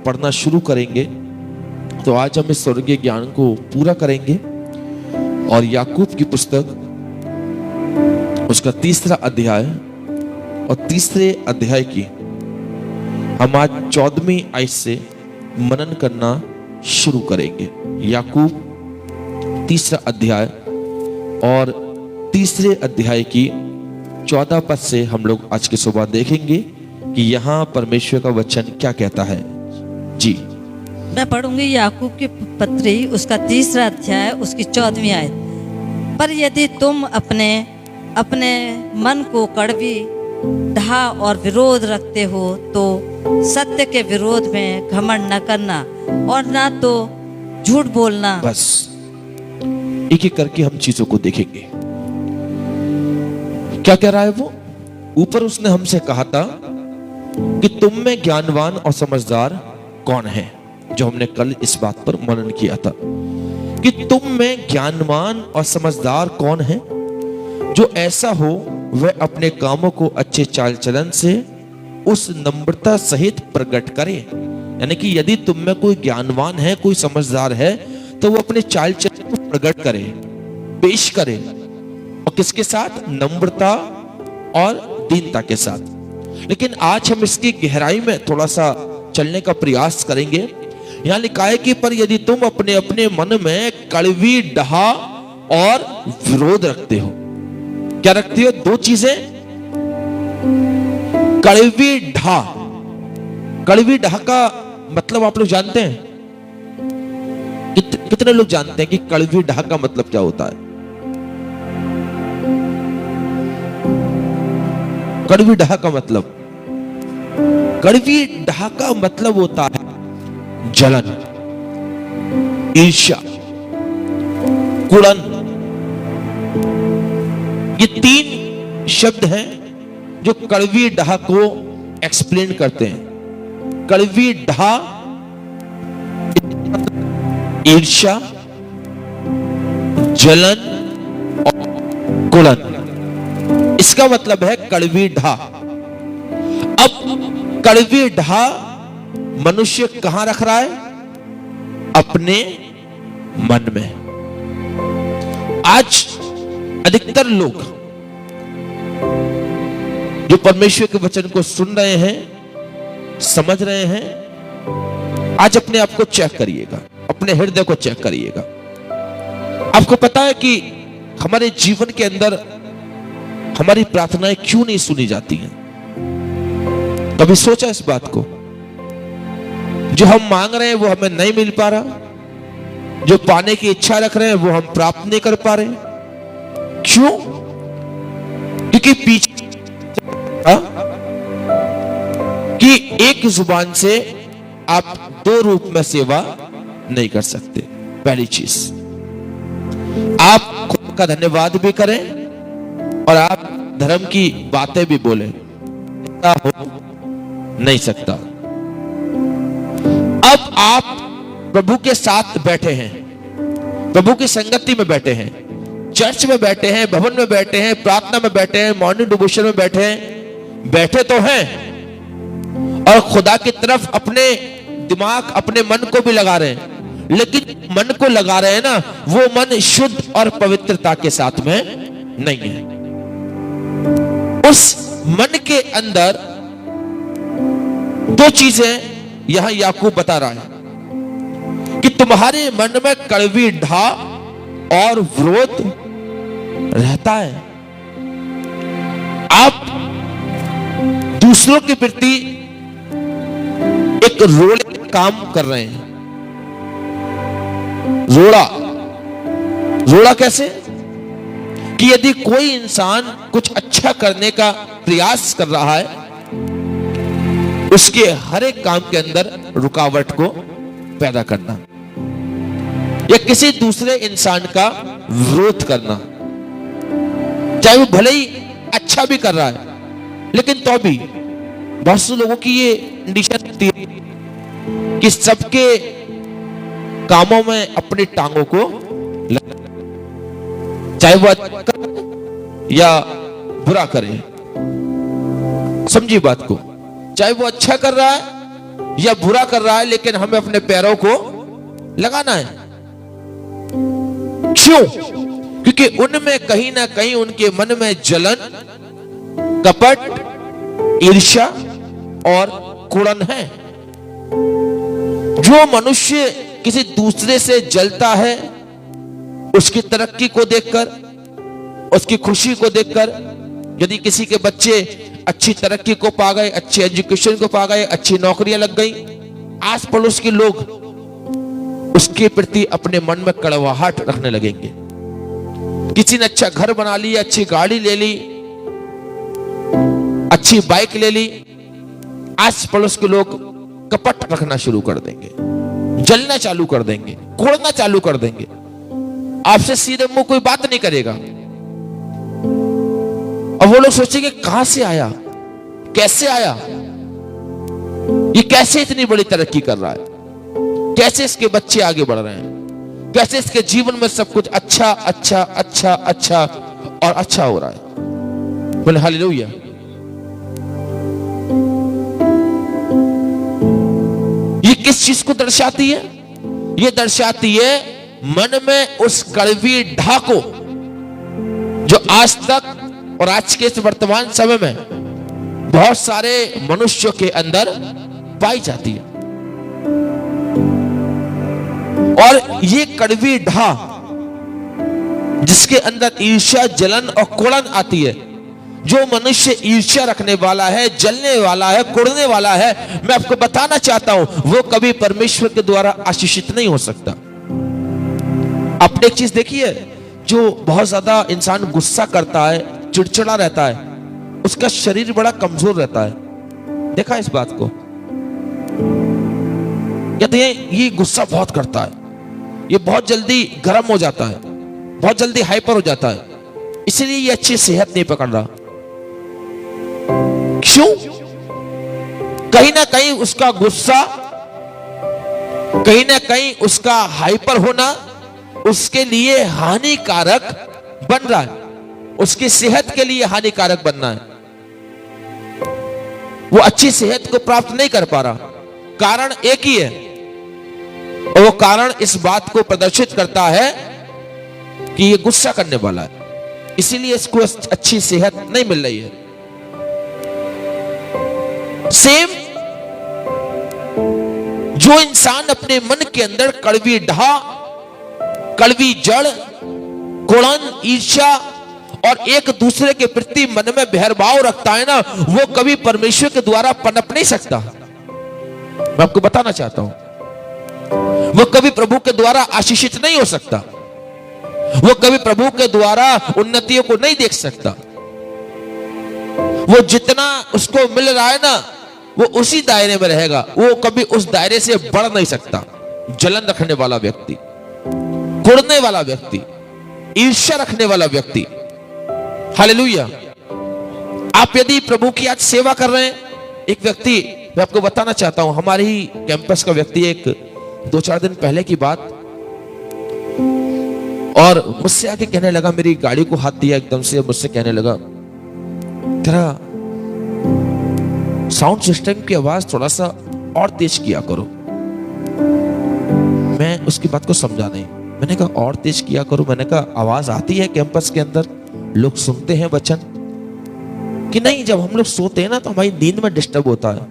पढ़ना शुरू करेंगे तो आज हम इस स्वर्गीय ज्ञान को पूरा करेंगे। और याकूब की पुस्तक उसका 3रा अध्याय और 3रे अध्याय की हम आज 14वीं आयत से मनन करना शुरू करेंगे। याकूब 3रा अध्याय और 3रे अध्याय की 14 पद से हम लोग आज की सुबह देखेंगे कि यहाँ परमेश्वर का वचन क्या कहता है। जी मैं पढ़ूंगी याकूब की पत्री उसका 3रा अध्याय उसकी 14वीं आयत। पर यदि तुम अपने अपने मन को कड़वी ढा और विरोध रखते हो तो सत्य के विरोध में घमंड न करना और ना तो झूठ बोलना। बस एक एक करके हम चीजों को देखेंगे। क्या कह रहा है वो? ऊपर उसने हमसे कहा था कि तुम में ज्ञानवान और समझदार कौन है, जो हमने कल इस बात पर मनन किया था कि तुम में ज्ञानवान और समझदार कौन है, जो ऐसा हो वह अपने कामों को अच्छे चाल चलन से उस नम्रता सहित प्रकट करे। यानी कि यदि तुम में कोई ज्ञानवान है, कोई समझदार है, तो वो अपने चाल चलन को प्रकट करे, पेश करे। और किसके साथ? नम्रता और दीनता के साथ। लेकिन आज हम इसकी गहराई में थोड़ा सा चलने का प्रयास करेंगे। यहां लिखा है कि पर यदि तुम अपने अपने मन में कड़वी डहा और विरोध रखते हो। क्या रखते हो? 2 चीजें। कड़वी ढा, कड़वी ढा का मतलब आप लोग जानते हैं? कितने लोग जानते हैं कि कड़वी ढा का मतलब क्या होता है? कड़वी ढा का मतलब, कड़वी ढा का मतलब होता है जलन, ईर्ष्या, कुड़न। ये 3 शब्द हैं जो कड़वी ढा को एक्सप्लेन करते हैं। कड़वी ढा, ईर्ष्या, जलन और कुड़न, इसका मतलब है कड़वी ढा। अब कड़वी ढा मनुष्य कहां रख रहा है? अपने मन में। आज अधिकतर लोग जो परमेश्वर के वचन को सुन रहे हैं, समझ रहे हैं, आज अपने आप को चेक करिएगा, अपने हृदय को चेक करिएगा। आपको पता है कि हमारे जीवन के अंदर हमारी प्रार्थनाएं क्यों नहीं सुनी जाती हैं? कभी सोचा इस बात को? जो हम मांग रहे हैं वो हमें नहीं मिल पा रहा, जो पाने की इच्छा रख रहे हैं वो हम प्राप्त नहीं कर पा रहे। क्यों? क्योंकि पीछे कि एक जुबान से आप 2 रूप में सेवा नहीं कर सकते। पहली चीज, आप खुद का धन्यवाद भी करें और आप धर्म की बातें भी बोलें, ऐसा हो नहीं सकता। अब आप प्रभु के साथ बैठे हैं, प्रभु की संगति में बैठे हैं, चर्च में बैठे हैं, भवन में बैठे हैं, प्रार्थना में बैठे हैं, मॉर्निंग डिवोशन में बैठे हैं, बैठे तो हैं, और खुदा की तरफ अपने दिमाग, अपने मन को भी लगा रहे हैं। लेकिन मन को लगा रहे हैं ना, वो मन शुद्ध और पवित्रता के साथ में नहीं है। उस मन के अंदर 2 चीजें यहां याकूब बता रहा है कि तुम्हारे मन में कड़वी ढा और विरोध रहता है। आप दूसरों के प्रति एक रोड़े काम कर रहे हैं। रोड़ा कैसे? कि यदि कोई इंसान कुछ अच्छा करने का प्रयास कर रहा है, उसके हर एक काम के अंदर रुकावट को पैदा करना या किसी दूसरे इंसान का विरोध करना, चाहे वो भले ही अच्छा भी कर रहा है, लेकिन तो भी बहुत से लोगों की ये कंडीशन होती है कि सबके कामों में अपनी टांगों को चाहे वो अच्छा करे या बुरा करे। समझिए बात को, चाहे वो अच्छा कर रहा है या बुरा कर रहा है, लेकिन हमें अपने पैरों को लगाना है। क्यों? क्योंकि उनमें कहीं ना कहीं उनके मन में जलन, कपट, ईर्ष्या और कुड़न है। जो मनुष्य किसी दूसरे से जलता है, उसकी तरक्की को देखकर, उसकी खुशी को देखकर, यदि किसी के बच्चे अच्छी तरक्की को पा गए, अच्छी एजुकेशन को पा गए, अच्छी नौकरियां लग गई, आस पड़ोस के लोग उसके प्रति अपने मन में कड़वाहट रखने लगेंगे। किसी ने अच्छा घर बना लिया, अच्छी गाड़ी ले ली, अच्छी बाइक ले ली, आस पड़ोस के लोग कपट रखना शुरू कर देंगे, जलना चालू कर देंगे, कोड़ना चालू कर देंगे। आपसे सीधे मुंह कोई बात नहीं करेगा। और वो लोग सोचेंगे कहां से आया, कैसे आया, ये कैसे इतनी बड़ी तरक्की कर रहा है, कैसे इसके बच्चे आगे बढ़ रहे हैं, कैसे इसके जीवन में सब कुछ अच्छा अच्छा अच्छा अच्छा और अच्छा हो रहा है। बोले हालेलुया। ये किस चीज को दर्शाती है? ये दर्शाती है मन में उस कड़वी ढा को जो आज तक और आज के इस वर्तमान समय में बहुत सारे मनुष्यों के अंदर पाई जाती है। और ये कड़वी ढा जिसके अंदर ईर्ष्या, जलन और कुड़न आती है, जो मनुष्य ईर्ष्या रखने वाला है, जलने वाला है, कुड़ने वाला है, मैं आपको बताना चाहता हूं वो कभी परमेश्वर के द्वारा आशीषित नहीं हो सकता। आपने एक चीज देखी है, जो बहुत ज्यादा इंसान गुस्सा करता है, चिड़चिड़ा रहता है, उसका शरीर बड़ा कमजोर रहता है। देखा इस बात को? कहते हैं ये गुस्सा बहुत करता है, ये बहुत जल्दी गर्म हो जाता है, बहुत जल्दी हाइपर हो जाता है, इसलिए ये अच्छी सेहत नहीं पकड़ रहा। क्यों? कहीं ना कहीं उसका गुस्सा, कहीं ना कहीं उसका हाइपर होना उसके लिए हानिकारक बन रहा है, उसकी सेहत के लिए हानिकारक बनना है। वो अच्छी सेहत को प्राप्त नहीं कर पा रहा। कारण एक ही है, और वो कारण इस बात को प्रदर्शित करता है कि ये गुस्सा करने वाला है, इसीलिए इसको अच्छी सेहत नहीं मिल रही है। सेम जो इंसान अपने मन के अंदर कड़वी ढा, कड़वी जड़, कुड़न, ईर्ष्या और एक दूसरे के प्रति मन में बहिर्भाव रखता है ना, वो कभी परमेश्वर के द्वारा पनप नहीं सकता। मैं आपको बताना चाहता हूं, वो कभी प्रभु के द्वारा आशीषित नहीं हो सकता, वो कभी प्रभु के द्वारा उन्नतियों को नहीं देख सकता। वो जितना उसको मिल रहा है ना, वो उसी दायरे में रहेगा, वो कभी उस दायरे से बढ़ नहीं सकता। जलन रखने वाला व्यक्ति, कुड़ने वाला व्यक्ति, ईर्ष्या रखने वाला व्यक्ति, हालेलुया। आप यदि प्रभु की आज सेवा कर रहे हैं, एक व्यक्ति, मैं आपको बताना चाहता हूं, हमारे ही कैंपस का व्यक्ति, एक 2-4 दिन पहले की बात, और मुझसे आके कहने लगा, मेरी गाड़ी को हाथ दिया एकदम से, मुझसे कहने लगा, तेरा साउंड सिस्टम की आवाज थोड़ा सा और तेज किया करो। मैं उसकी बात को समझा नहीं। मैंने कहा और तेज किया करो? मैंने कहा आवाज आती है कैंपस के अंदर, लोग सुनते हैं वचन कि नहीं? जब हम लोग सोते हैं ना तो हमारी नींद में डिस्टर्ब होता है।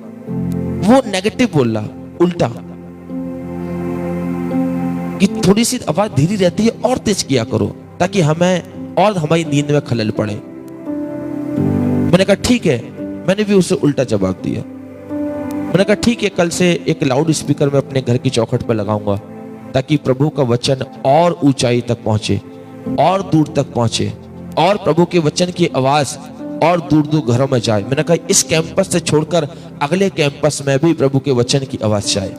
वो नेगेटिव बोल रहा, उल्टा, कि थोड़ी सी आवाज धीरे रहती है, और तेज किया करो ताकि हमें और हमारी नींद में खलल पड़े। मैंने कहा ठीक है। मैंने भी उसे उल्टा जवाब दिया। मैंने कहा ठीक है, कल से एक लाउड स्पीकर में अपने घर की चौखट पर लगाऊंगा ताकि प्रभु का वचन और ऊंचाई तक पहुंचे, और दूर तक पहुंचे, और प्रभु के वचन की आवाज और दूर दूर घरों में जाए। मैंने कहा इस कैंपस से छोड़कर अगले कैंपस में भी प्रभु के वचन की आवाज जाए।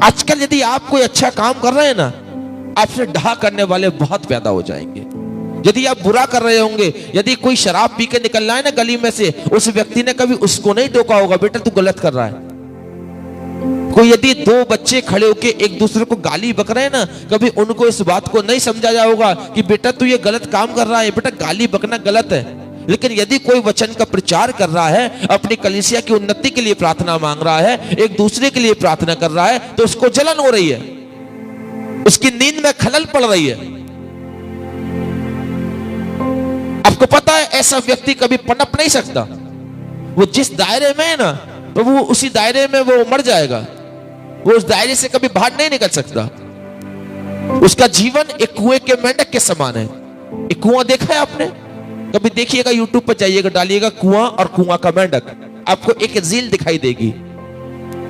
आजकल यदि आप कोई अच्छा काम कर रहे हैं ना, आपसे ढा करने वाले बहुत पैदा हो जाएंगे। यदि आप बुरा कर रहे होंगे, यदि कोई शराब पी के निकल रहा है ना गली में से, उस व्यक्ति ने कभी उसको नहीं टोका होगा, बेटा तू गलत कर रहा है। कोई यदि 2 बच्चे खड़े होके एक दूसरे को गाली बक रहे हैं ना, कभी उनको इस बात को नहीं समझाया होगा कि बेटा तू ये गलत काम कर रहा है, बेटा गाली बकना गलत है। लेकिन यदि कोई वचन का प्रचार कर रहा है, अपनी कलीसिया की उन्नति के लिए प्रार्थना मांग रहा है, एक दूसरे के लिए प्रार्थना कर रहा है, तो उसको जलन हो रही है, उसकी नींद में खलल पड़ रही है। आपको पता है ऐसा व्यक्ति कभी पनप नहीं सकता। वो जिस दायरे में है ना, तो वो उसी दायरे में वो मर जाएगा। वो उस दायरे से कभी बाहर नहीं निकल सकता। उसका जीवन एक कुएं के मेंढक के समान है। एक कुआं देखा है आपने? कभी देखिएगा, यूट्यूब पर जाइएगा, डालिएगा कुआं और कुआं का मेंढक, आपको एक झील दिखाई देगी।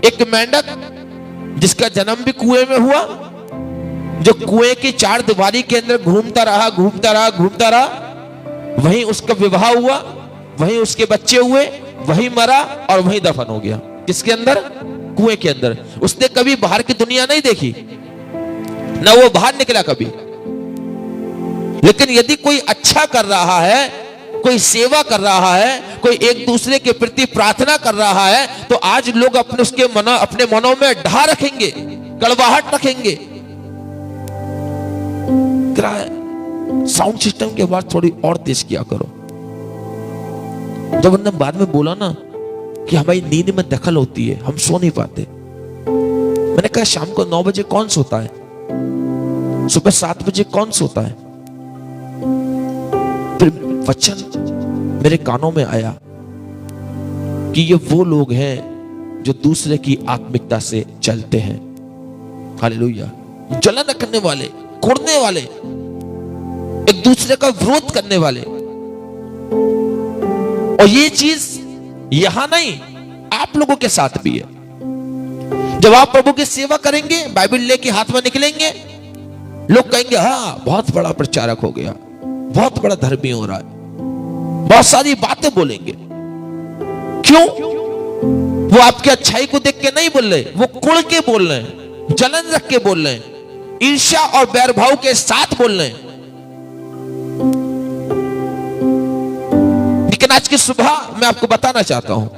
एक मेंढक जिसका जन्म भी कुएं में हुआ, जो कुएं की चार दीवारी के अंदर घूमता रहा, वहीं उसका विवाह हुआ, वहीं उसके बच्चे हुए, वहीं मरा और वहीं दफन हो गया। किसके अंदर? कुएं के अंदर। उसने कभी बाहर की दुनिया नहीं देखी, ना वो बाहर निकला कभी। लेकिन यदि कोई अच्छा कर रहा है, कोई सेवा कर रहा है, कोई एक दूसरे के प्रति प्रार्थना कर रहा है, तो आज लोग अपने मनों में ढा रखेंगे, कड़वाहट रखेंगे। साउंड सिस्टम की आवाज थोड़ी और तेज किया करो। जब उन्होंने बाद में बोला ना कि हमारी नींद में दखल होती है, हम सो नहीं पाते, मैंने कहा शाम को 9 बजे कौन सोता है? सुबह 7 बजे कौन सोता है? फिर वचन मेरे कानों में आया कि ये वो लोग हैं जो दूसरे की आत्मिकता से चलते हैं। हालेलुया। जलन रखने वाले, कुड़ने वाले, एक दूसरे का विरोध करने वाले। और ये चीज यहां नहीं, आप लोगों के साथ भी है। जब आप प्रभु की सेवा करेंगे, बाइबल लेके हाथ में निकलेंगे, लोग कहेंगे हाँ बहुत बड़ा प्रचारक हो गया, बहुत बड़ा धर्मी हो रहा है, बहुत सारी बातें बोलेंगे। क्यों? वो आपकी अच्छाई को देख के नहीं बोल रहे, वो कुड़ के बोल रहे हैं, जलन रख के बोल रहे हैं, ईर्ष्या और बैरभाव के साथ बोल रहे हैं। लेकिन आज की सुबह मैं आपको बताना चाहता हूं,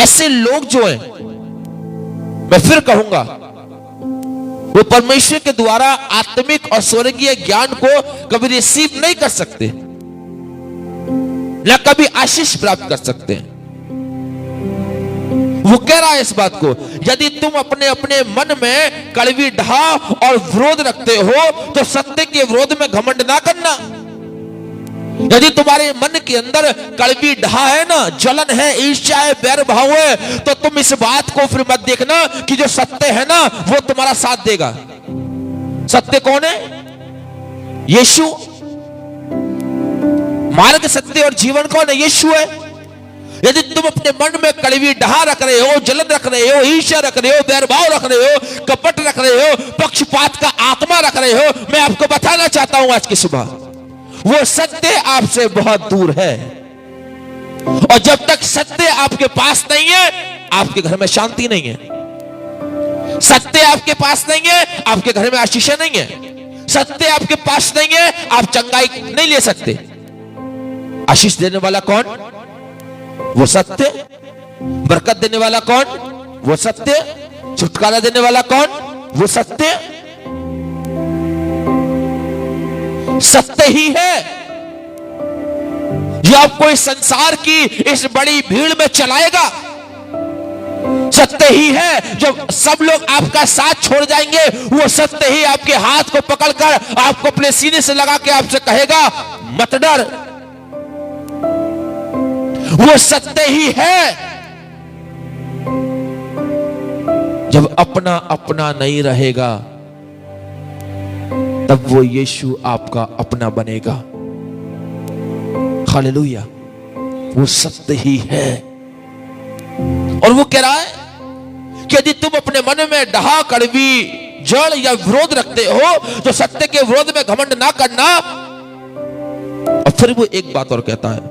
ऐसे लोग जो हैं, मैं फिर कहूंगा, वो परमेश्वर के द्वारा आत्मिक और स्वर्गीय ज्ञान को कभी रिसीव नहीं कर सकते, न कभी आशीष प्राप्त कर सकते हैं। वो कह रहा है इस बात को, यदि तुम अपने अपने मन में कड़वी ढा और विरोध रखते हो, तो सत्य के विरोध में घमंड ना करना। यदि तुम्हारे मन के अंदर कड़वी ढा है ना, जलन है, ईर्ष्या है, बैर भाव है, तो तुम इस बात को फिर मत देखना कि जो सत्य है ना वो तुम्हारा साथ देगा। सत्य कौन है? यीशु। मार्ग, सत्य और जीवन कौन है? यीशु है। यदि तुम अपने मन में कड़वी ढा रख रहे हो, जलन रख रहे हो, ईर्ष्या रख रहे हो, बैरभाव रख रहे हो, कपट रख रहे हो, पक्षपात का आत्मा रख रहे हो, मैं आपको बताना चाहता हूं आज की सुबह, वो सत्य आपसे बहुत दूर है। और जब तक सत्य आपके पास नहीं है, आपके घर में शांति नहीं है। सत्य आपके पास नहीं है, आपके घर में आशीष नहीं है। सत्य आपके पास नहीं है, आप चंगाई नहीं ले सकते। आशीष देने वाला कौन? वो सत्य। बरकत देने वाला कौन? वो सत्य। छुटकारा देने वाला कौन? वो सत्य। सत्य ही है जो आपको इस संसार की इस बड़ी भीड़ में चलाएगा। सत्य ही है जब सब लोग आपका साथ छोड़ जाएंगे, वो सत्य ही आपके हाथ को पकड़कर आपको अपने सीने से लगा के आपसे कहेगा मत डर। वो सत्य ही है जब अपना अपना नहीं रहेगा, तब वो यीशु आपका अपना बनेगा। हालेलुया। वो सत्य ही है। और वो कह रहा है कि यदि तुम अपने मन में डहा, कड़वी, जड़ या विरोध रखते हो, तो सत्य के विरोध में घमंड ना करना। और फिर वो एक बात और कहता है,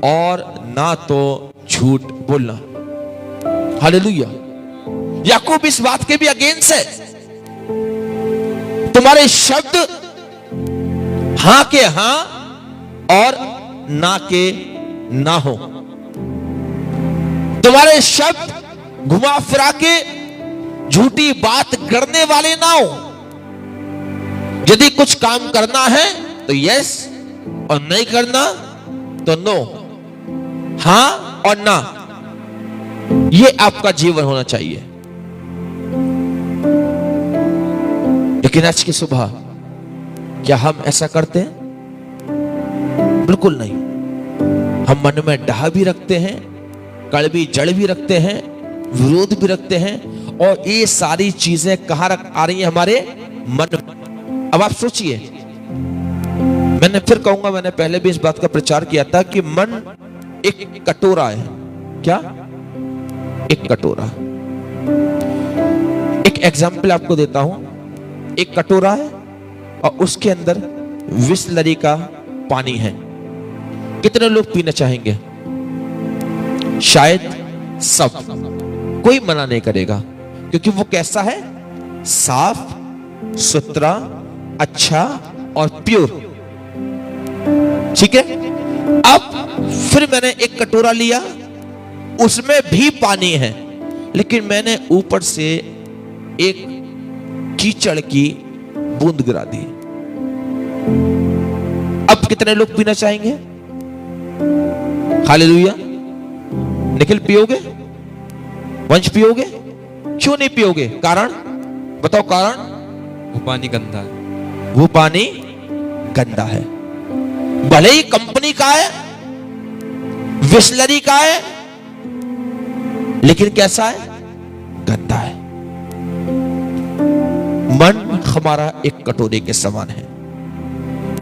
और ना तो झूठ बोलना। हालेलुया। याकूब इस बात के भी अगेंस्ट है। तुम्हारे शब्द हां के हां और ना के ना हो। तुम्हारे शब्द घुमा फिरा के झूठी बात गढ़ने वाले ना हो। यदि कुछ काम करना है तो यस, और नहीं करना तो नो, हां और ना, ये आपका जीवन होना चाहिए। लेकिन आज की सुबह क्या हम ऐसा करते हैं? बिल्कुल नहीं। हम मन में डाह भी रखते हैं, कड़वी जड़ भी रखते हैं, विरोध भी रखते हैं, और ये सारी चीजें कहां आ रही हैं? हमारे मन में। अब आप सोचिए, मैंने फिर कहूंगा, मैंने पहले भी इस बात का प्रचार किया था कि मन एक कटोरा है। क्या? एक कटोरा। एक एग्जाम्पल आपको देता हूं। एक कटोरा है और उसके अंदर बिसलरी का पानी है। कितने लोग पीना चाहेंगे? शायद सब। कोई मना नहीं करेगा, क्योंकि वो कैसा है? साफ सुथरा, अच्छा और प्योर। ठीक है। अब फिर मैंने एक कटोरा लिया, उसमें भी पानी है, लेकिन मैंने ऊपर से एक कीचड़ की बूंद गिरा दी। अब कितने लोग पीना चाहेंगे? हालेलुया। निखिल पियोगे? वंश पियोगे? क्यों नहीं पियोगे? कारण बताओ। कारण? वो पानी गंदा है। वो पानी गंदा है। भले ही कंपनी का है, बिसलरी का है, लेकिन कैसा है? गंदा है। मन हमारा एक कटोरे के समान है।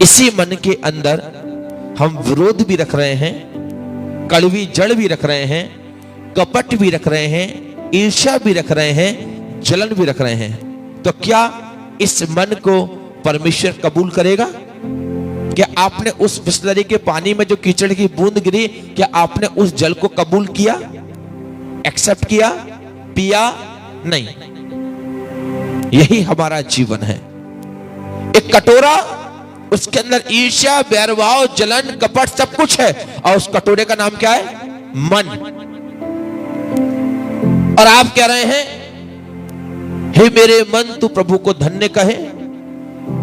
इसी मन के अंदर हम विरोध भी रख रहे हैं, कड़वी जड़ भी रख रहे हैं, कपट भी रख रहे हैं, ईर्ष्या भी रख रहे हैं, जलन भी रख रहे हैं। तो क्या इस मन को परमेश्वर कबूल करेगा? क्या आपने उस बिसलरी के पानी में जो कीचड़ की बूंद गिरी, क्या आपने उस जल को कबूल किया, एक्सेप्ट किया, पिया? नहीं। यही हमारा जीवन है। एक कटोरा, उसके अंदर ईर्ष्या, बैरभाव, जलन, कपट सब कुछ है, और उस कटोरे का नाम क्या है? मन। और आप कह रहे हैं, हे मेरे मन तू प्रभु को धन्य कहे।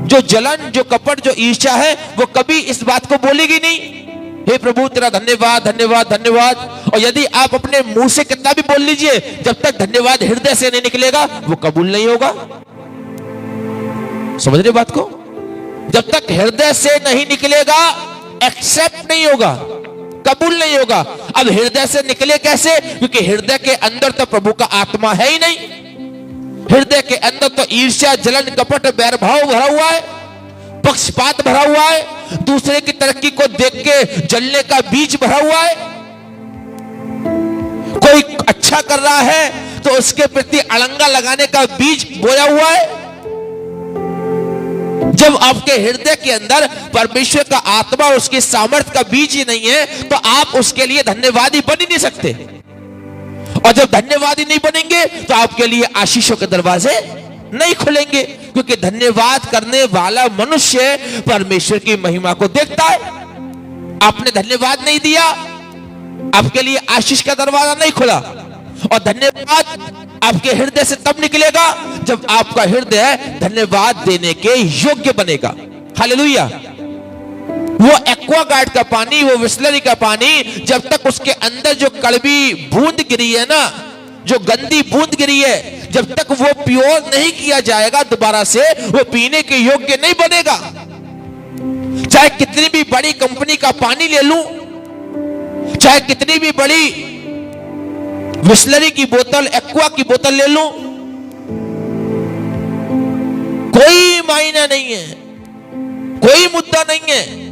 जो जलन, जो कपट, जो ईर्ष्या है, वो कभी इस बात को बोलेगी नहीं, हे प्रभु तेरा धन्यवाद धन्यवाद धन्यवाद। और यदि आप अपने मुंह से कितना भी बोल लीजिए, जब तक धन्यवाद हृदय से नहीं निकलेगा, वो कबूल नहीं होगा। समझ रहे बात को? जब तक हृदय से नहीं निकलेगा, एक्सेप्ट नहीं होगा, कबूल नहीं होगा। अब हृदय से निकले कैसे? क्योंकि हृदय के अंदर तो प्रभु का आत्मा है ही नहीं। हृदय के अंदर तो ईर्ष्या, जलन, कपट, बैरभाव भरा हुआ है, पक्षपात भरा हुआ है, दूसरे की तरक्की को देख के जलने का बीज भरा हुआ है। कोई अच्छा कर रहा है तो उसके प्रति अड़ंगा लगाने का बीज बोया हुआ है। जब आपके हृदय के अंदर परमेश्वर का आत्मा और उसकी सामर्थ्य का बीज ही नहीं है, तो आप उसके लिए धन्यवादी बन ही नहीं सकते। और जब धन्यवादी नहीं बनेंगे, तो आपके लिए आशीषों के दरवाजे नहीं खुलेंगे, क्योंकि धन्यवाद करने वाला मनुष्य परमेश्वर की महिमा को देखता है। आपने धन्यवाद नहीं दिया, आपके लिए आशीष का दरवाजा नहीं खुला। और धन्यवाद आपके हृदय से तब निकलेगा जब आपका हृदय धन्यवाद देने के योग्य बनेगा। हालेलुया। वो एक्वागार्ड का पानी, वो बिसलरी का पानी, जब तक उसके अंदर जो कड़वी बूंद गिरी है ना, जो गंदी बूंद गिरी है, जब तक वो प्योर नहीं किया जाएगा दोबारा से, वो पीने के योग्य नहीं बनेगा। चाहे कितनी भी बड़ी कंपनी का पानी ले लूं, चाहे कितनी भी बड़ी बिसलरी की बोतल, एक्वा की बोतल ले लूं, कोई मायना नहीं है, कोई मुद्दा नहीं है।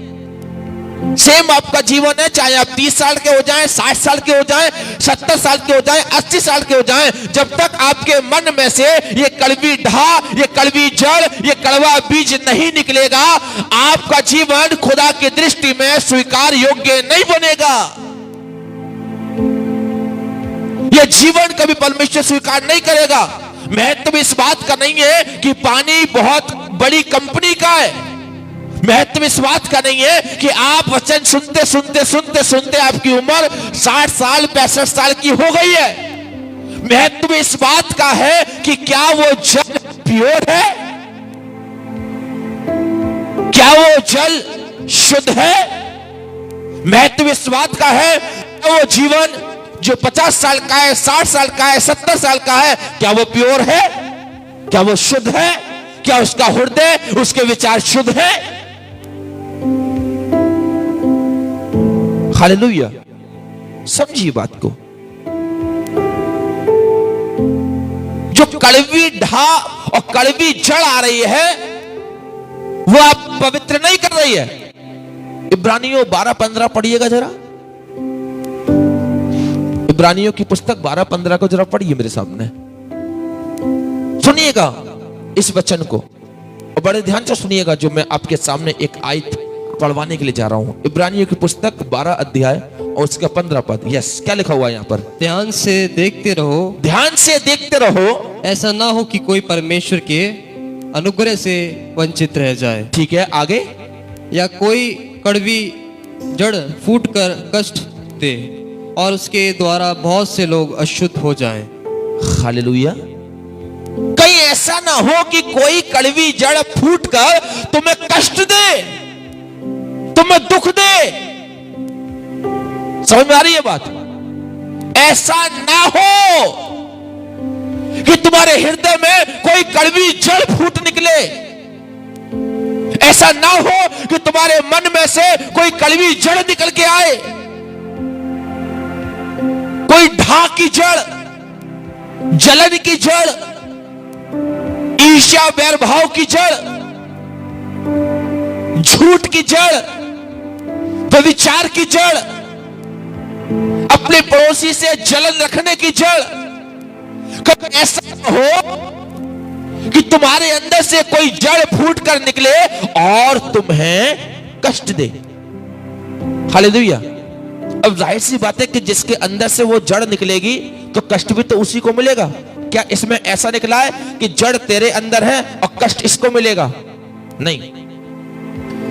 सेम आपका जीवन है, चाहे आप 30 साल के हो जाएं, 60 साल के हो जाएं, 70 साल के हो जाएं, 80 साल के हो जाएं, जब तक आपके मन में से ये कड़वी ढा, ये कड़वी जड़, ये कड़वा बीज नहीं निकलेगा, आपका जीवन खुदा की दृष्टि में स्वीकार योग्य नहीं बनेगा। यह जीवन कभी परमेश्वर स्वीकार नहीं करेगा। महत्व इस बात का नहीं है कि पानी बहुत बड़ी कंपनी का है। महत्व इस बात का नहीं है कि आप वचन सुनते सुनते सुनते सुनते आपकी उम्र 60 साल 65 साल की हो गई है। महत्व इस बात का है कि क्या वो जल प्योर है, क्या वो जल शुद्ध है, महत्व इस बात का है कि वो जीवन जो 50 साल का है, 60 साल का है, 70 साल का है, क्या वो प्योर है? क्या वो शुद्ध है? क्या उसका हृदय, उसके विचार शुद्ध है? हालेलुया। समझिए बात को। जो कड़वी ढा और कड़वी जड़ आ रही है वो आप पवित्र नहीं कर रही है। इब्रानियों 12-15 पढ़िएगा जरा। इब्रानियों की पुस्तक 12-15 को जरा पढ़िए मेरे सामने। सुनिएगा इस वचन को और बड़े ध्यान से सुनिएगा जो मैं आपके सामने एक आयत पढ़वाने के लिए जा रहा हूं। इब्रानियों की पुस्तक 12 अध्याय और उसका 15 पद। यस, क्या लिखा हुआ है यहां पर? ध्यान से देखते रहो, ध्यान से देखते रहो, ऐसा ना हो कि कोई परमेश्वर के अनुग्रह से वंचित रह जाए। ठीक है, आगे। या कोई कड़वी जड़ फूट कर कष्ट दे और उसके द्वारा बहुत से लोग अशुद्ध हो जाएं। हालेलुया। कहीं ऐसा ना हो कि कोई कड़वी जड़ फूट कर तुम्हें कष्ट दे, तुम्हें दुख दे। समझ में आ रही है बात? ऐसा ना हो कि तुम्हारे हृदय में कोई कड़वी जड़ फूट निकले। ऐसा ना हो कि तुम्हारे मन में से कोई कड़वी जड़ निकल के आए, कोई ढा की जड़, जलन की जड़, ईर्ष्या वैरभाव की जड़, झूठ की जड़, व्यभिचार की जड़, अपने पड़ोसी से जलन रखने की जड़। कब ऐसा हो कि तुम्हारे अंदर से कोई जड़ फूट कर निकले और तुम्हें कष्ट दे। हालेलुया। अब जाहिर सी बात है कि जिसके अंदर से वो जड़ निकलेगी तो कष्ट भी तो उसी को मिलेगा। क्या इसमें ऐसा निकला है कि जड़ तेरे अंदर है और कष्ट इसको मिलेगा? नहीं।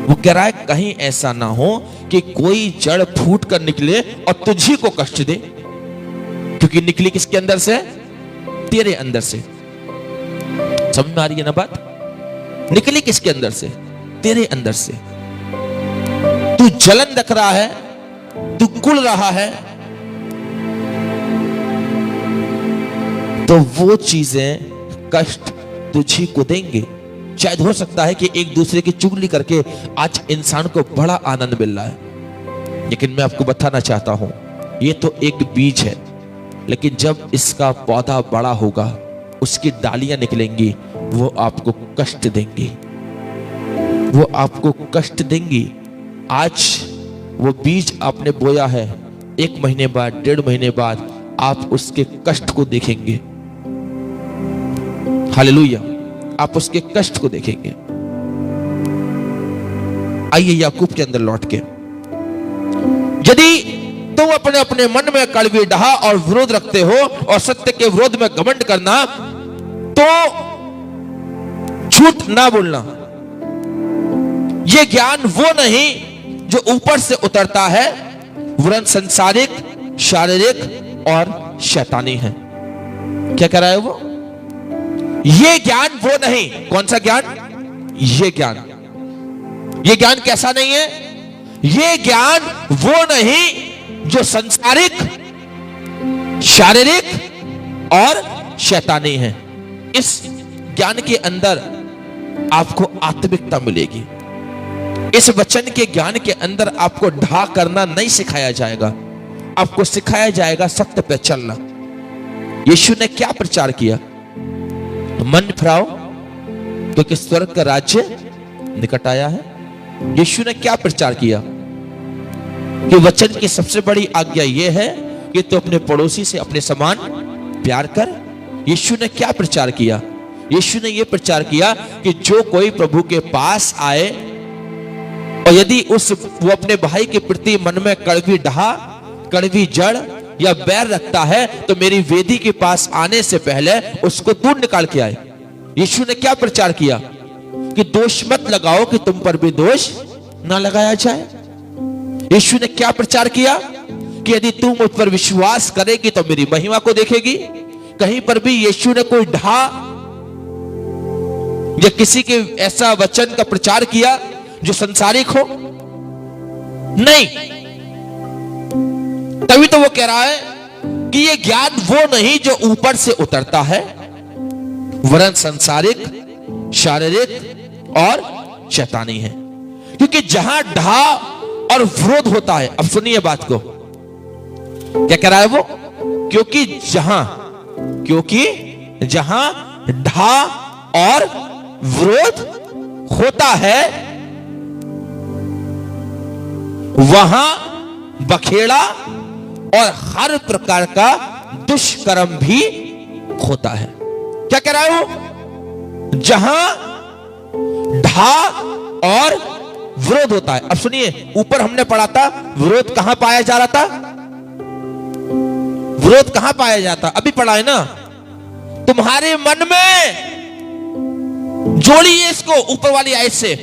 वो कह रहा है कहीं ऐसा ना हो कि कोई जड़ फूट कर निकले और तुझी को कष्ट दे, क्योंकि निकली किसके अंदर से? तेरे अंदर से। समझ में आ रही है ना बात? निकली किसके अंदर से? तेरे अंदर से। तू जलन रख रहा है, तू कुल रहा है, तो वो चीजें कष्ट तुझी को देंगे। शायद हो सकता है कि एक दूसरे की चुगली करके आज इंसान को बड़ा आनंद मिल रहा है, लेकिन मैं आपको बताना चाहता हूं ये तो एक बीज है, लेकिन जब इसका पौधा बड़ा होगा, उसकी डालियां निकलेंगी, वो आपको कष्ट देंगी, वो आपको कष्ट देंगी। आज वो बीज आपने बोया है, 1 महीने बाद, 1.5 महीने बाद आप उसके कष्ट को देखेंगे। हालेलुया। आप उसके कष्ट को देखेंगे। आइए याकूब के अंदर लौट के, यदि तुम अपने अपने मन में कड़वी डहा और विरोध रखते हो और सत्य के विरोध में घमंड करना, तो झूठ ना बोलना। यह ज्ञान वो नहीं जो ऊपर से उतरता है, वरन संसारिक, शारीरिक और शैतानी है। क्या कह रहा है वो? ये ज्ञान वो नहीं। कौन सा ज्ञान? ये ज्ञान। ये ज्ञान कैसा नहीं है? ये ज्ञान वो नहीं जो संसारिक, शारीरिक और शैतानी है। इस ज्ञान के अंदर आपको आत्मिकता मिलेगी। इस वचन के ज्ञान के अंदर आपको ढा करना नहीं सिखाया जाएगा, आपको सिखाया जाएगा सत्य पे चलना। यीशु ने क्या प्रचार किया? मन फिराओ क्योंकि स्वर्ग का राज्य निकट आया है। यीशु ने क्या प्रचार किया? कि वचन की सबसे बड़ी आज्ञा यह है कि तू अपने पड़ोसी से अपने समान प्यार कर। यीशु ने क्या प्रचार किया? यीशु ने यह प्रचार किया कि जो कोई प्रभु के पास आए और यदि वो अपने भाई के प्रति मन में कड़वी डहा, कड़वी जड़ या बैर रखता है, तो मेरी वेदी के पास आने से पहले उसको दूर निकाल के आए। यीशु ने क्या प्रचार किया? कि दोष मत लगाओ कि तुम पर भी दोष ना लगाया जाए। यीशु ने क्या प्रचार किया? कि यदि तू मुझ पर विश्वास करेगी तो मेरी महिमा को देखेगी। कहीं पर भी यीशु ने कोई ढा या किसी के ऐसा वचन का प्रचार किया जो संसारिक हो? नहीं। तभी तो वो कह रहा है कि ये ज्ञान वो नहीं जो ऊपर से उतरता है, वरन संसारिक, शारीरिक और शैतानी है। क्योंकि जहां ढा और विरोध होता है, अब सुनिए बात को, क्या कह रहा है वो, क्योंकि जहां ढा और विरोध होता है वहां बखेड़ा और हर प्रकार का दुष्कर्म भी होता है। क्या कह रहा है वो, जहां ढा और विरोध होता है। अब सुनिए, ऊपर हमने पढ़ा था विरोध कहां पाया जा रहा था, विरोध कहां पाया जाता, अभी पढ़ा है ना, तुम्हारे मन में। जोड़िए इसको ऊपर वाली आयत से,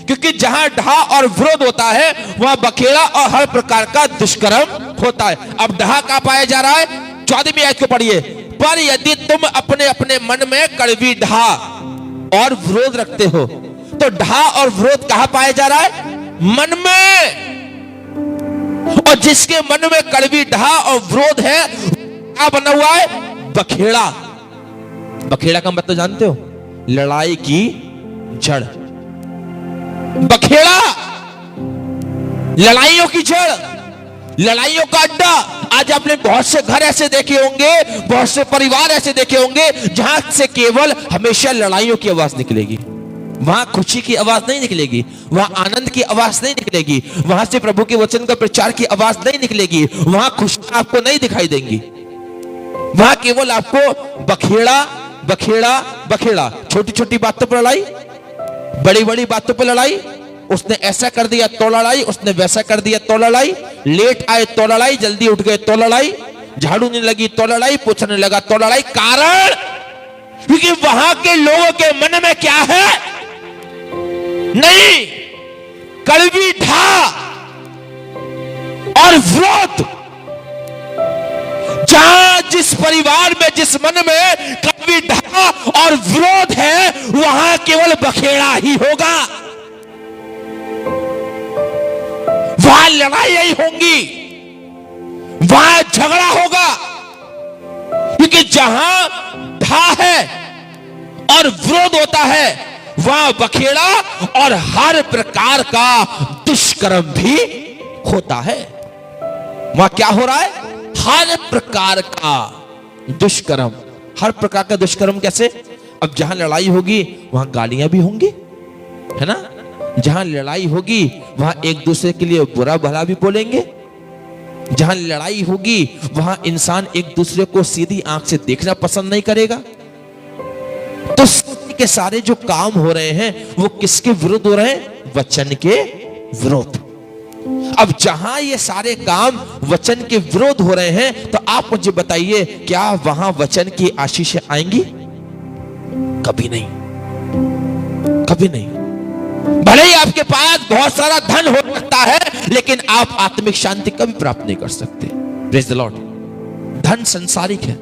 क्योंकि जहां ढा और विरोध होता है वहां बखेड़ा और हर प्रकार का दुष्कर्म होता है। अब ढा कहां पाया जा रहा है, 14वीं आयत को पढ़िए, पर यदि तुम अपने अपने मन में कड़वी ढा और विरोध रखते हो, तो ढा और विरोध कहां पाया जा रहा है, मन में। और जिसके मन में कड़वी ढा और विरोध है, क्या बना हुआ है, बखेड़ा। बखेड़ा का मतलब जानते हो, लड़ाई की जड़। बखेड़ा लड़ाइयों की जड़, लड़ाइयों का अड्डा। आज आपने बहुत से घर ऐसे देखे होंगे, बहुत से परिवार ऐसे देखे होंगे जहां से केवल हमेशा लड़ाइयों की आवाज निकलेगी। वहां खुशी की आवाज नहीं निकलेगी, वहां आनंद की आवाज नहीं निकलेगी, वहां से प्रभु के वचन का प्रचार की आवाज नहीं निकलेगी, वहां खुशी आपको नहीं दिखाई देंगी। वहां केवल आपको बखेड़ा बखेड़ा बखेड़ा, छोटी छोटी बातों पर लड़ाई, बड़ी बड़ी बातों पर लड़ाई। उसने ऐसा कर दिया तो लड़ाई, उसने वैसा कर दिया तो लड़ाई, लेट आए तो लड़ाई, जल्दी उठ गए तो लड़ाई, झाड़ू नहीं लगी तो लड़ाई, पोछने लगा तो लड़ाई। कारण, क्योंकि वहां के लोगों के मन में क्या है, नहीं, कड़वी ढा और विरोध। जहां जिस परिवार में, जिस मन में कड़वी ढा और विरोध है, वहां केवल बखेड़ा ही होगा, वहां लड़ाई होंगी, वहां झगड़ा होगा। क्योंकि जहां ढा है और विरोध होता है, वहां बखेड़ा और हर प्रकार का दुष्कर्म भी होता है। वहां क्या हो रहा है, हर प्रकार का दुष्कर्म। हर प्रकार का दुष्कर्म कैसे, अब जहां लड़ाई होगी वहां गालियां भी होंगी, है ना। जहां लड़ाई होगी वहां एक दूसरे के लिए बुरा भला भी बोलेंगे। जहां लड़ाई होगी वहां इंसान एक दूसरे को सीधी आंख से देखना पसंद नहीं करेगा। तो सारे के सारे जो काम हो रहे हैं वो किसके विरुद्ध हो रहे हैं, वचन के विरुद्ध। अब जहां ये सारे काम वचन के विरोध हो रहे हैं, तो आप मुझे बताइए, क्या वहां वचन की आशीष आएंगी? कभी नहीं, कभी नहीं। भले ही आपके पास बहुत सारा धन हो सकता है, लेकिन आप आत्मिक शांति कभी प्राप्त नहीं कर सकते। Praise the Lord. धन संसारिक है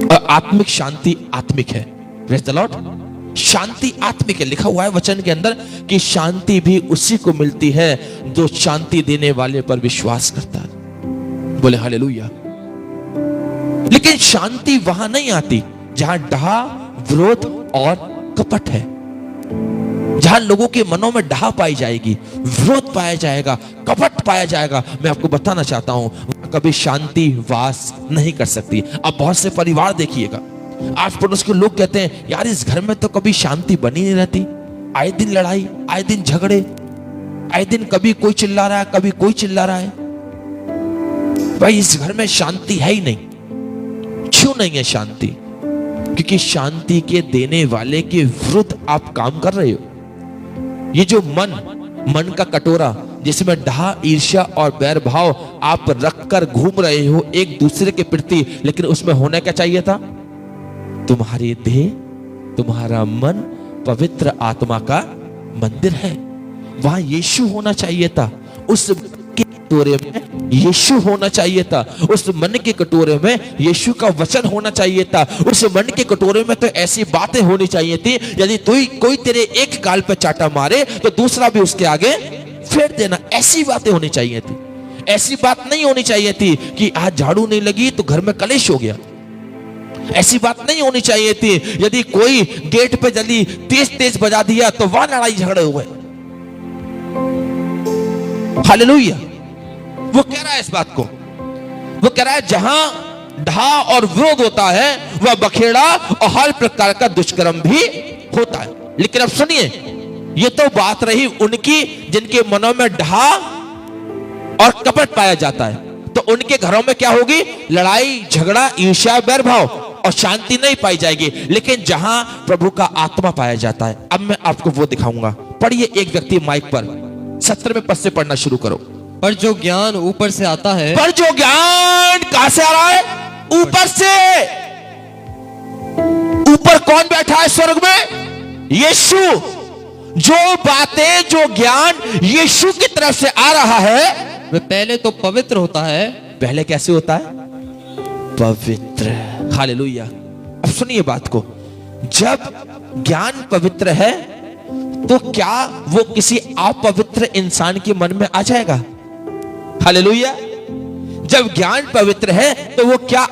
और आत्मिक शांति आत्मिक है। Praise the Lord. शांति आत्मिक है, लिखा हुआ है वचन के अंदर कि शांति भी उसी को मिलती है जो शांति देने वाले पर विश्वास करता है। बोले हालेलुया। लेकिन शांति वहां नहीं आती जहां डहा, विरोध और कपट है। जहां लोगों के मनों में डहा पाई जाएगी, विरोध पाया जाएगा, कपट पाया जाएगा, मैं आपको बताना चाहता हूं कभी शांति वास नहीं कर सकती। अब बहुत से परिवार देखिएगा, आस पड़ोस के लोग कहते हैं यार इस घर में तो कभी शांति बनी नहीं रहती, आए दिन लड़ाई, आए दिन झगड़े, आए दिन कभी कोई चिल्ला रहा है, कभी कोई चिल्ला रहा है। भाई इस घर में शांति है ही नहीं। क्यों नहीं है शांति? क्योंकि शांति के देने वाले के विरुद्ध आप काम कर रहे हो। ये जो मन का कटोरा जिसमें डहा, ईर्ष्या और बैर भाव आप रखकर घूम रहे हो एक दूसरे के प्रति, लेकिन उसमें होना क्या चाहिए था? तुम्हारी देह, तुम्हारा मन पवित्र आत्मा का मंदिर है। वहां यीशु होना चाहिए था। उस के कटोरे में यीशु होना चाहिए था। उस मन के कटोरे में यीशु का वचन होना चाहिए था। उस मन के कटोरे में तो ऐसी बातें होनी चाहिए थी, यदि कोई तेरे एक गाल पे चाटा मारे तो दूसरा भी उसके आगे फेर देना। ऐसी बातें होनी चाहिए थी। ऐसी बात नहीं होनी चाहिए थी कि आज झाड़ू नहीं लगी तो घर में कलेश हो गया। ऐसी बात नहीं होनी चाहिए थी यदि कोई गेट पे जल्दी तेज तेज बजा दिया तो वहां लड़ाई झगड़े हुए। हालेलुया। वो कह रहा है इस बात को, वो कह रहा है जहां ढा और विरोध होता है वह बखेड़ा और हर प्रकार का दुष्कर्म भी होता है। लेकिन अब सुनिए, ये तो बात रही उनकी जिनके मनों में ढा और कपट पाया जाता है। तो उनके घरों में क्या होगी? लड़ाई झगड़ा ईर्ष्या बैरभाव और शांति नहीं पाई जाएगी। लेकिन जहां प्रभु का आत्मा पाया जाता है, अब मैं आपको वो दिखाऊंगा। पढ़िए एक व्यक्ति माइक पर 17वें पद से पढ़ना शुरू करो। पर जो ज्ञान ऊपर से आता है, पर जो ज्ञान कहां से आ रहा है? ऊपर से। ऊपर कौन बैठा है स्वर्ग में? यीशु। जो बातें जो ज्ञान यीशु की तरफ से आ रहा है वह पहले तो पवित्र होता है। पहले कैसे होता है? पवित्र। हालेलुया। अब सुनिए बात को, जब ज्ञान पवित्र है तो क्या वो किसी अपवित्र इंसान के मन में आ जाएगा? हालेलुया। जब ज्ञान पवित्र है तो वो क्या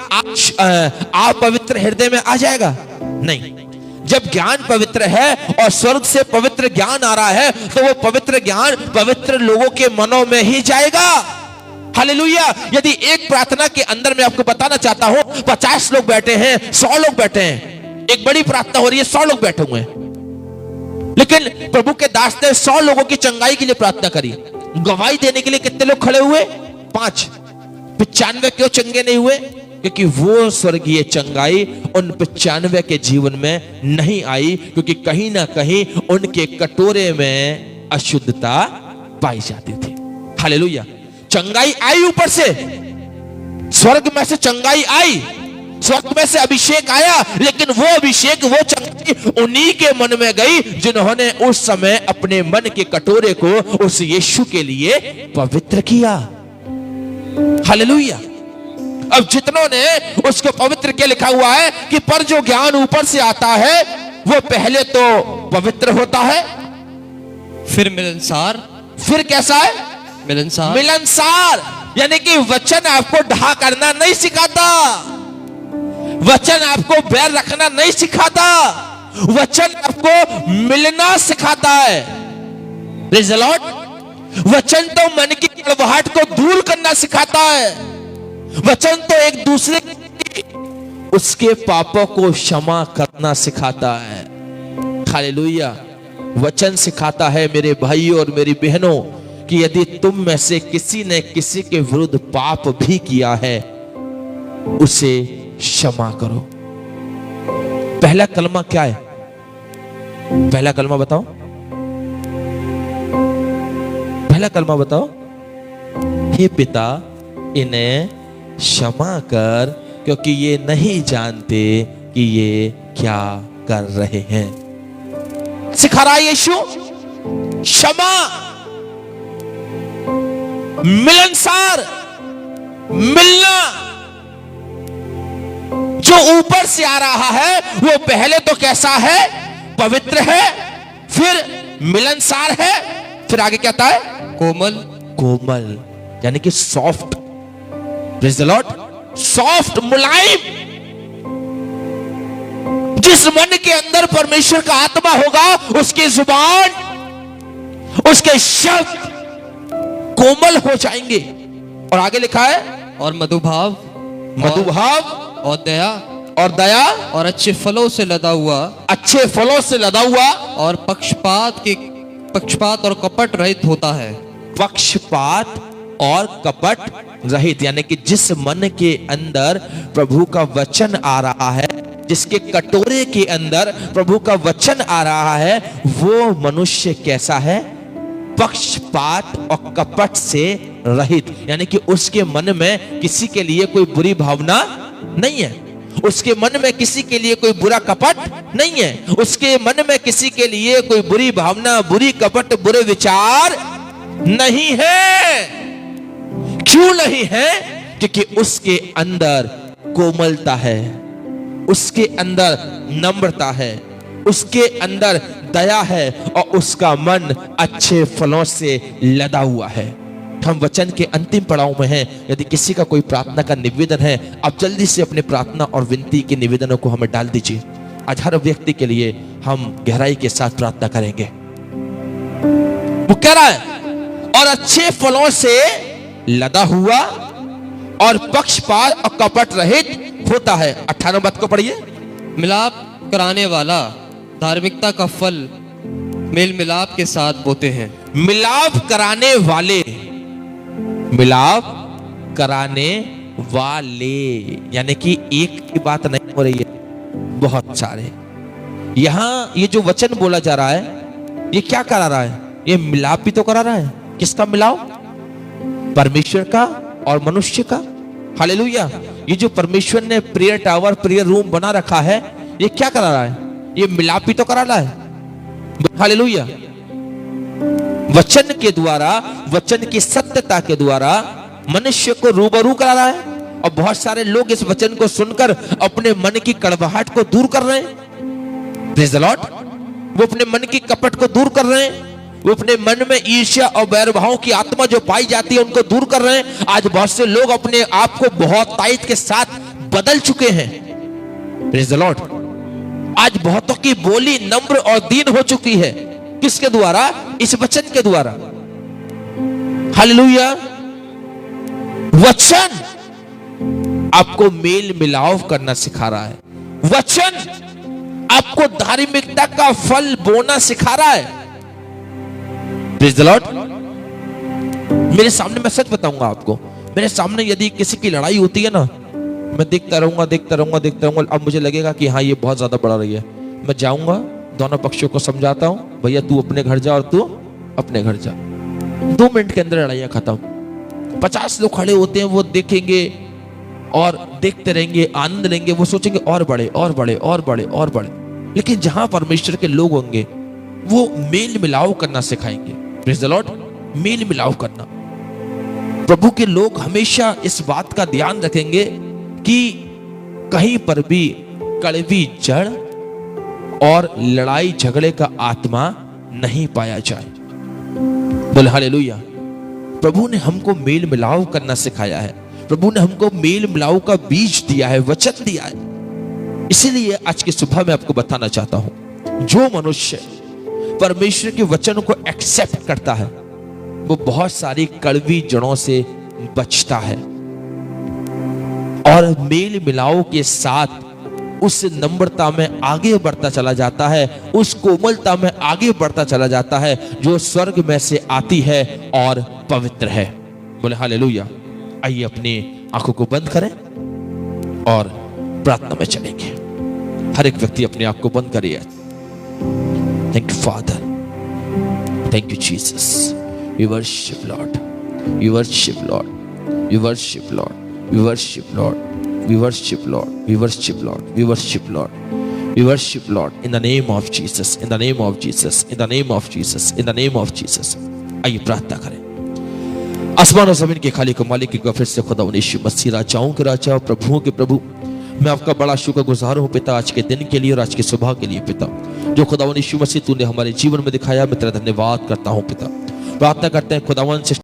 अपवित्र हृदय में आ जाएगा? नहीं। जब ज्ञान पवित्र है और स्वर्ग से पवित्र ज्ञान आ रहा है तो वो पवित्र ज्ञान पवित्र लोगों के मनों में ही जाएगा। हालेलुया। यदि एक प्रार्थना के अंदर मैं आपको बताना चाहता हूं 50 लोग बैठे हैं, 100 लोग बैठे हैं, एक बड़ी प्रार्थना हो रही है, 100 लोग बैठे हुए हैं, लेकिन प्रभु के दास ने 100 लोगों की चंगाई के लिए प्रार्थना करी। गवाही देने के लिए कितने लोग खड़े हुए? 5। 95 क्यों चंगे नहीं हुए? क्योंकि वो स्वर्गीय चंगाई उन 95 के जीवन में नहीं आई, क्योंकि कहीं ना कहीं उनके कटोरे में अशुद्धता पाई जाती थी। हालेलुया। चंगाई आई ऊपर से, स्वर्ग में से चंगाई आई, स्वर्ग में से अभिषेक आया, लेकिन वो अभिषेक वो चंगाई उन्हीं के मन में गई जिन्होंने उस समय अपने मन के कटोरे को उस यीशु के लिए पवित्र किया। हालेलुया। अब जितनों ने उसको पवित्र किया, लिखा हुआ है कि पर जो ज्ञान ऊपर से आता है वो पहले तो पवित्र होता है, फिर मिलनसार। फिर कैसा है? मिलनसार। मिलनसार। यानी कि वचन आपको ढा करना नहीं सिखाता, वचन आपको बैर रखना नहीं सिखाता, वचन आपको मिलना सिखाता है। Praise the Lord. वचन तो मन की कड़वाहट को दूर करना सिखाता है, वचन तो एक दूसरे उसके पापों को क्षमा करना सिखाता है। हालेलुया। वचन सिखाता है मेरे भाइयों और मेरी बहनों कि यदि तुम में से किसी ने किसी के विरुद्ध पाप भी किया है उसे क्षमा करो। पहला कलमा क्या है? पहला कलमा बताओ, पहला कलमा बताओ। हे पिता इन्हें क्षमा कर, क्योंकि ये नहीं जानते कि ये क्या कर रहे हैं। सिखा रहा है यीशु क्षमा, मिलनसार, मिलना। जो ऊपर से आ रहा है वो पहले तो कैसा है? पवित्र है, फिर मिलनसार है, फिर आगे क्या आता है? कोमल। कोमल यानी कि soft. Praise the Lord. Soft, मुलायम। जिस मन के अंदर परमेश्वर का आत्मा होगा उसकी जुबान, उसके शब्द कोमल हो जाएंगे। और आगे लिखा है और मधुभाव, मधुभाव और दया, और दया, और अच्छे फलों से लदा हुआ, अच्छे फलों से लदा हुआ, और पक्षपात और कपट रहित होता है। पक्षपात और कपट रहित यानी कि जिस मन के अंदर प्रभु का वचन आ रहा है, जिसके कटोरे के अंदर प्रभु का वचन आ रहा है, वो मनुष्य कैसा है? पक्षपात और कपट से रहित। यानी कि उसके मन में किसी के लिए कोई बुरी भावना नहीं है, उसके मन में किसी के लिए कोई बुरा कपट नहीं है, उसके मन में किसी के लिए कोई बुरी भावना, बुरी कपट, बुरे विचार नहीं है। क्यों नहीं है? क्योंकि उसके अंदर कोमलता है, उसके अंदर नम्रता है, उसके अंदर दया है, और उसका मन अच्छे फलों से लदा हुआ है। हम वचन के अंतिम पड़ाव में हैं। यदि किसी का कोई प्रार्थना का निवेदन है, आप जल्दी से अपने प्रार्थना और विनती के निवेदनों को हमें डाल दीजिए। आज हर व्यक्ति के लिए हम गहराई के साथ प्रार्थना करेंगे। वो कह रहा है, और अच्छे फलों से लदा हुआ और पक्षपात और कपट रहित होता है। 18 बात को पढ़िए। मिलाप कराने वाला धार्मिकता का फल मेल मिलाप के साथ बोते हैं। मिलाप कराने वाले, मिलाप कराने वाले, यानी कि एक की बात नहीं हो रही है, बहुत सारे। यहां ये जो वचन बोला जा रहा है, ये क्या करा रहा है? ये मिलाप भी तो करा रहा है। किसका मिलाप? परमेश्वर का और मनुष्य का। हालेलुया। ये जो परमेश्वर ने प्रेयर टावर, प्रेयर रूम बना रखा है, ये क्या करा रहा है? ये मिलाप भी तो करा रहा है। हालेलुया। वचन के द्वारा, वचन की सत्यता के द्वारा मनुष्य को रूबरू करा रहा है। और बहुत सारे लोग इस वचन को सुनकर अपने मन की कड़वाहट को दूर कर रहे हैं। Praise the Lord. वो अपने मन की कपट को दूर कर रहे हैं। वो अपने मन में ईर्ष्या और बैरभाव की आत्मा जो पाई जाती है, उनको दूर कर रहे हैं। आज बहुत से लोग अपने आप को बहुत ताकत के साथ बदल चुके हैं। Praise the Lord. आज बहुतों की बोली नम्र और दीन हो चुकी है। किसके द्वारा? इस वचन के द्वारा। हालेलुया। वचन आपको मेल मिलाप करना सिखा रहा है। वचन आपको धार्मिकता का फल बोना सिखा रहा है। Praise the Lord. मेरे सामने, मैं सच बताऊंगा आपको, मेरे सामने यदि किसी की लड़ाई होती है ना, मैं देखता रहूंगा, देखता रहूंगा, देखता रहूंगा। अब मुझे लगेगा कि हाँ, ये बहुत ज्यादा बढ़ रही है। मैं जाऊंगा, दोनों पक्षों को समझाता हूं, भैया तू अपने घर जा और तू अपने घर जा। 2 मिनट के अंदर लड़ाइयां खत्म। 50 लोग खड़े होते हैं, वो देखेंगे और देखते रहेंगे, आनंद लेंगे। वो सोचेंगे और बड़े और बड़े और बड़े और बड़े। लेकिन जहां परमेश्वर के लोग होंगे, वो मेल मिलाप करना सिखाएंगे। Praise the Lord. मेल मिलाप करना। प्रभु के लोग हमेशा इस बात का ध्यान रखेंगे कि कहीं पर भी कड़वी जड़ और लड़ाई झगड़े का आत्मा नहीं पाया जाए। बोले हालेलुया। प्रभु ने हमको मेल मिलाप करना सिखाया है। प्रभु ने हमको मेल मिलाप का बीज दिया है, वचन दिया है। इसीलिए आज की सुबह मैं आपको बताना चाहता हूं, जो मनुष्य परमेश्वर के वचन को एक्सेप्ट करता है, वो बहुत सारी कड़वी जड़ों से बचता है और मेल मिलाप के साथ उस नम्रता में आगे बढ़ता चला जाता है, उस कोमलता में आगे बढ़ता चला जाता है जो स्वर्ग में से आती है और पवित्र है। बोले हालेलुया। आइए अपनी आंखों को बंद करें और प्रार्थना में चलेंगे। हर एक व्यक्ति अपनी आंख को बंद करिए। Thank you Father, thank you Jesus. We worship Lord, we worship Lord, we worship Lord, we worship Lord, we worship Lord, we worship Lord, we worship Lord, we worship Lord in the name of Jesus, in the name of Jesus, in the name of Jesus, in the name of Jesus। आइए प्रार्थना करें। आसमान और जमीन के खाली को मालिक की फिर से खुदा यीशु मसीह, राजाओं के राजा, प्रभुओं के प्रभु, मैं आपका बड़ा शुक्रगुजार हूँ पिता, आज के दिन के लिए और आज की सुबह के लिए पिता, जो खुदा यीशु मसीह तूने हमारे जीवन में दिखाया। मैं तेरा धन्यवाद करता हूँ पिता। प्रार्थना करते हैं खुदावन से